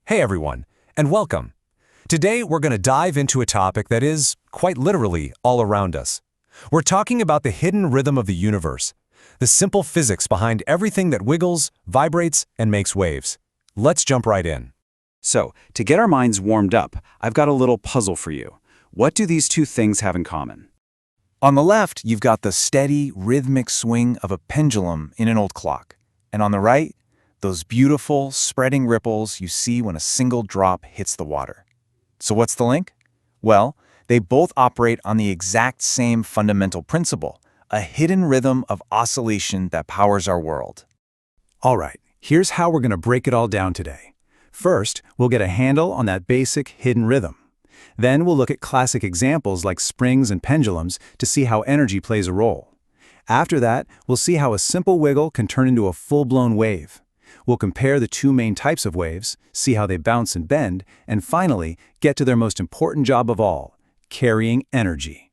Hey everyone, and welcome. Today we're going to dive into a topic that is, quite literally, all around us. We're talking about the hidden rhythm of the universe, the simple physics behind everything that wiggles, vibrates, and makes waves. Let's jump right in. So, to get our minds warmed up, I've got a little puzzle for you. What do these two things have in common? On the left, you've got the steady, rhythmic swing of a pendulum in an old clock. And on the right, those beautiful, spreading ripples you see when a single drop hits the water. So what's the link? Well, they both operate on the exact same fundamental principle, a hidden rhythm of oscillation that powers our world. All right, here's how we're going to break it all down today. First, we'll get a handle on that basic hidden rhythm. Then we'll look at classic examples like springs and pendulums to see how energy plays a role. After that, we'll see how a simple wiggle can turn into a full-blown wave. We'll compare the two main types of waves, see how they bounce and bend, and finally, get to their most important job of all, carrying energy.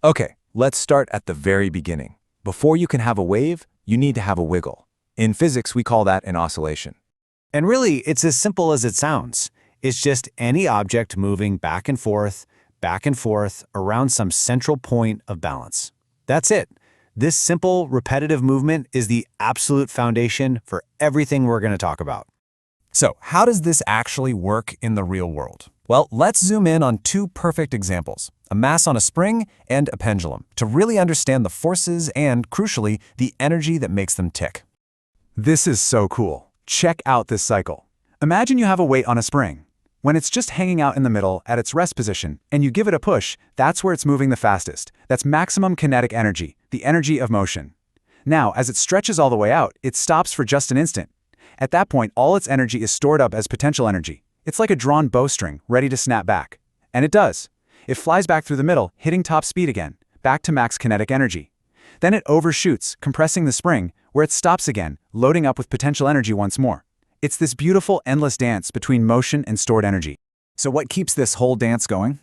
Okay, let's start at the very beginning. Before you can have a wave, you need to have a wiggle. In physics, we call that an oscillation. And really, it's as simple as it sounds. It's just any object moving back and forth, around some central point of balance. That's it. This simple, repetitive movement is the absolute foundation for everything we're going to talk about. So, how does this actually work in the real world? Well, let's zoom in on two perfect examples, a mass on a spring and a pendulum, to really understand the forces and, crucially, the energy that makes them tick. This is so cool. Check out this cycle. Imagine you have a weight on a spring. When it's just hanging out in the middle at its rest position and you give it a push, that's where it's moving the fastest. That's maximum kinetic energy, the energy of motion. Now, as it stretches all the way out, it stops for just an instant. At that point, all its energy is stored up as potential energy. It's like a drawn bowstring, ready to snap back. And it does. It flies back through the middle, hitting top speed again, back to max kinetic energy. Then it overshoots, compressing the spring, where it stops again, loading up with potential energy once more. It's this beautiful, endless dance between motion and stored energy. So what keeps this whole dance going?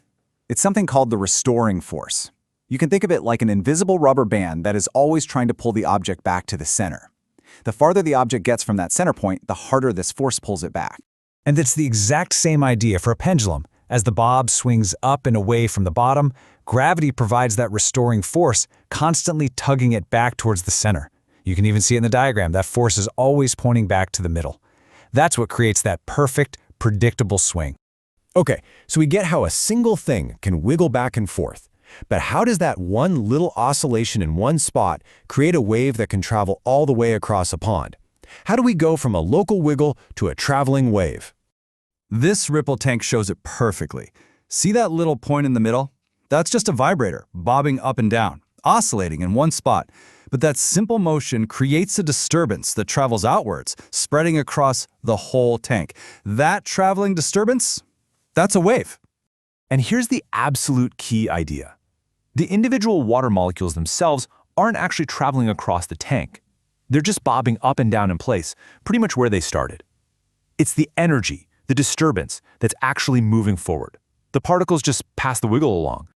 It's something called the restoring force. You can think of it like an invisible rubber band that is always trying to pull the object back to the center. The farther the object gets from that center point, the harder this force pulls it back. And it's the exact same idea for a pendulum. As the bob swings up and away from the bottom, gravity provides that restoring force, constantly tugging it back towards the center. You can even see it in the diagram. That force is always pointing back to the middle. That's what creates that perfect, predictable swing. Okay, so we get how a single thing can wiggle back and forth. But how does that one little oscillation in one spot create a wave that can travel all the way across a pond? How do we go from a local wiggle to a traveling wave? This ripple tank shows it perfectly. See that little point in the middle? That's just a vibrator, bobbing up and down, oscillating in one spot. But that simple motion creates a disturbance that travels outwards, spreading across the whole tank. That traveling disturbance? That's a wave. And here's the absolute key idea. The individual water molecules themselves aren't actually traveling across the tank. They're just bobbing up and down in place, pretty much where they started. It's the energy, the disturbance, that's actually moving forward. The particles just pass the wiggle along.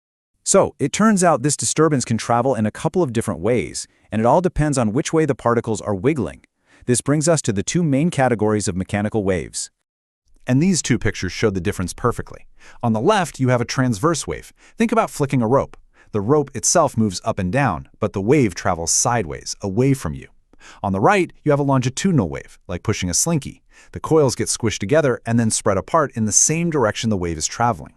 So, it turns out this disturbance can travel in a couple of different ways, and it all depends on which way the particles are wiggling. This brings us to the two main categories of mechanical waves. And these two pictures show the difference perfectly. On the left, you have a transverse wave. Think about flicking a rope. The rope itself moves up and down, but the wave travels sideways, away from you. On the right, you have a longitudinal wave, like pushing a slinky. The coils get squished together and then spread apart in the same direction the wave is traveling.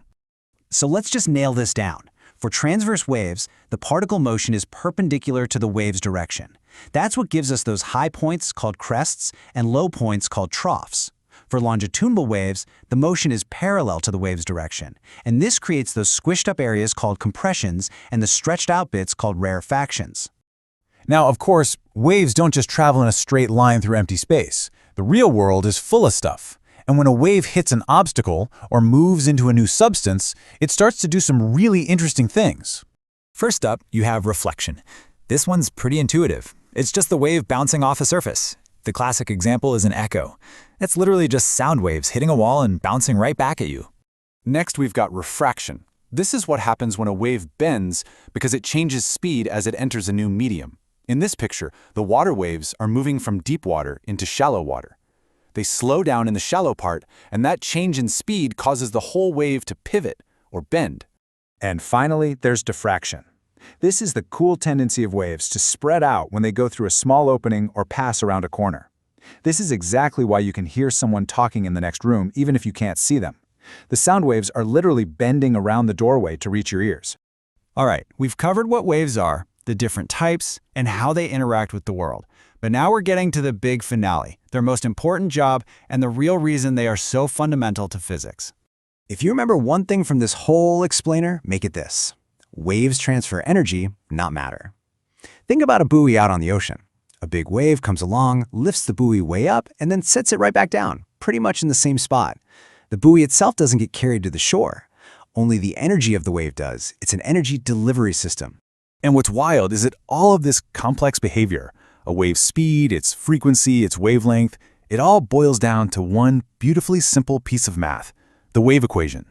So let's just nail this down. For transverse waves, the particle motion is perpendicular to the wave's direction. That's what gives us those high points called crests and low points called troughs. For longitudinal waves, the motion is parallel to the wave's direction, and this creates those squished up areas called compressions and the stretched out bits called rarefactions. Now, of course, waves don't just travel in a straight line through empty space. The real world is full of stuff. And when a wave hits an obstacle or moves into a new substance, it starts to do some really interesting things. First up, you have reflection. This one's pretty intuitive. It's just the wave bouncing off a surface. The classic example is an echo. It's literally just sound waves hitting a wall and bouncing right back at you. Next, we've got refraction. This is what happens when a wave bends because it changes speed as it enters a new medium. In this picture, the water waves are moving from deep water into shallow water. They slow down in the shallow part, and that change in speed causes the whole wave to pivot or bend. And finally, there's diffraction. This is the cool tendency of waves to spread out when they go through a small opening or pass around a corner. This is exactly why you can hear someone talking in the next room even if you can't see them. The sound waves are literally bending around the doorway to reach your ears. All right, we've covered what waves are, the different types, and how they interact with the world. But now we're getting to the big finale, their most important job, and the real reason they are so fundamental to physics. If you remember one thing from this whole explainer, make it this. Waves transfer energy, not matter. Think about a buoy out on the ocean. A big wave comes along, lifts the buoy way up, and then sets it right back down, pretty much in the same spot. The buoy itself doesn't get carried to the shore. Only the energy of the wave does. It's an energy delivery system. And what's wild is that all of this complex behavior, a wave's speed, its frequency, its wavelength, it all boils down to one beautifully simple piece of math, the wave equation.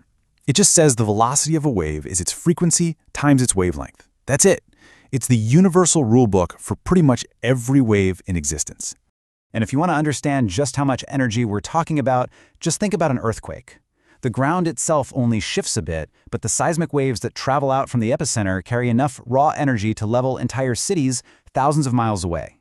It just says the velocity of a wave is its frequency times its wavelength. That's it. It's the universal rulebook for pretty much every wave in existence. And if you want to understand just how much energy we're talking about, just think about an earthquake. The ground itself only shifts a bit, but the seismic waves that travel out from the epicenter carry enough raw energy to level entire cities thousands of miles away.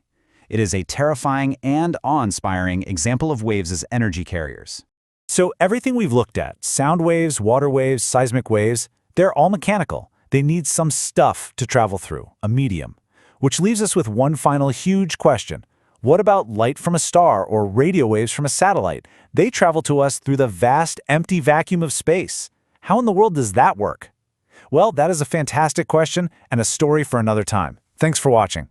It is a terrifying and awe-inspiring example of waves as energy carriers. So everything we've looked at, sound waves, water waves, seismic waves, they're all mechanical. They need some stuff to travel through, a medium. Which leaves us with one final huge question. What about light from a star or radio waves from a satellite? They travel to us through the vast, empty vacuum of space. How in the world does that work? Well, that is a fantastic question and a story for another time. Thanks for watching.